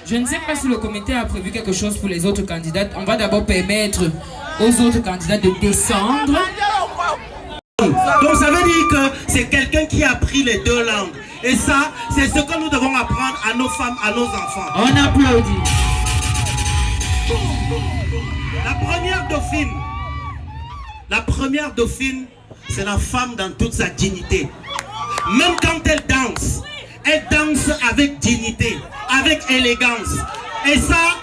Je ne sais pas si le comité a prévu quelque chose pour les autres candidates. On va d'abord permettre aux autres candidats de descendre. Donc ça veut dire que c'est quelqu'un qui a appris les deux langues. Et ça, c'est ce que nous devons apprendre à nos femmes, à nos enfants. On applaudit. La première dauphine, c'est la femme dans toute sa dignité. Même quand elle danse avec dignité, avec élégance. Et ça,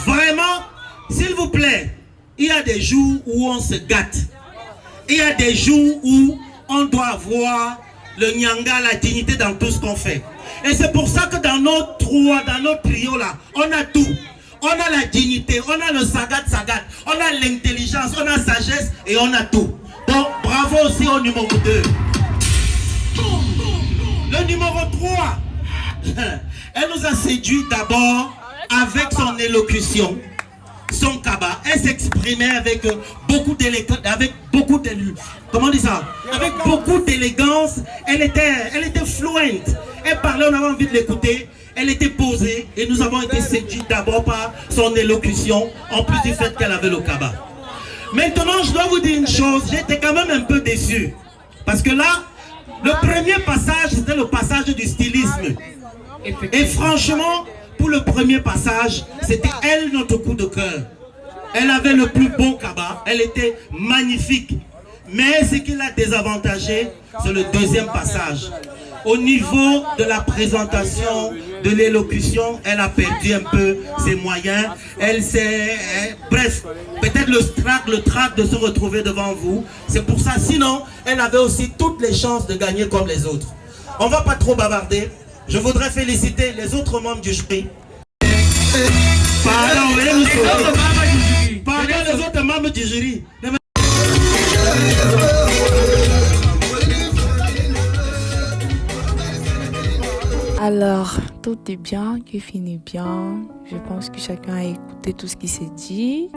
vraiment, s'il vous plaît, il y a des jours où on se gâte. Il y a des jours où on doit avoir le nyanga, la dignité dans tout ce qu'on fait. Et c'est pour ça que dans notre trio là, on a tout. On a la dignité, on a le sagat, on a l'intelligence, on a la sagesse et on a tout. Donc bravo aussi au numéro 2. Le numéro 3, elle nous a séduit d'abord avec son élocution, son kaba. Elle s'exprimait avec beaucoup d'élégance, avec beaucoup d'élégance. Elle était fluente. Elle parlait, on avait envie de l'écouter. Elle était posée et nous avons été séduits d'abord par son élocution, en plus du fait qu'elle avait le kaba. Maintenant, je dois vous dire une chose, j'étais quand même un peu déçu. Parce que là, le premier passage, c'était le passage du stylisme. Et franchement, pour le premier passage, c'était elle notre coup de cœur. Elle avait le plus beau kaba, elle était magnifique. Mais ce qui l'a désavantagé, c'est le deuxième passage. Au niveau de la présentation, de l'élocution, elle a perdu un peu ses moyens. Bref, peut-être le trac de se retrouver devant vous. C'est pour ça, sinon, elle avait aussi toutes les chances de gagner comme les autres. On ne va pas trop bavarder. Je voudrais féliciter les autres membres du jury. Pardon, les autres membres du jury. Alors, tout est bien, qui finit bien. Je pense que chacun a écouté tout ce qui s'est dit.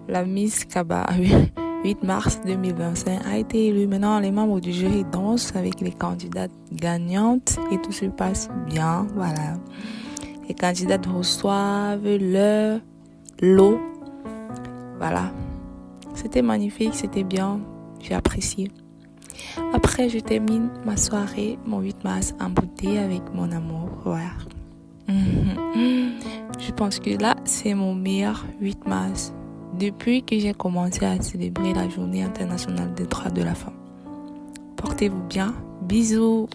La Miss Kaba, 8 mars 2025, a été élue. Maintenant, les membres du jury dansent avec les candidates gagnantes et tout se passe bien. Voilà. Les candidates reçoivent leur lot. Voilà. C'était magnifique, c'était bien. J'ai apprécié. Après, je termine ma soirée, mon 8 mars, en beauté avec mon amour. Voilà. Je pense que là, c'est mon meilleur 8 mars depuis que j'ai commencé à célébrer la Journée internationale des droits de la femme. Portez-vous bien. Bisous.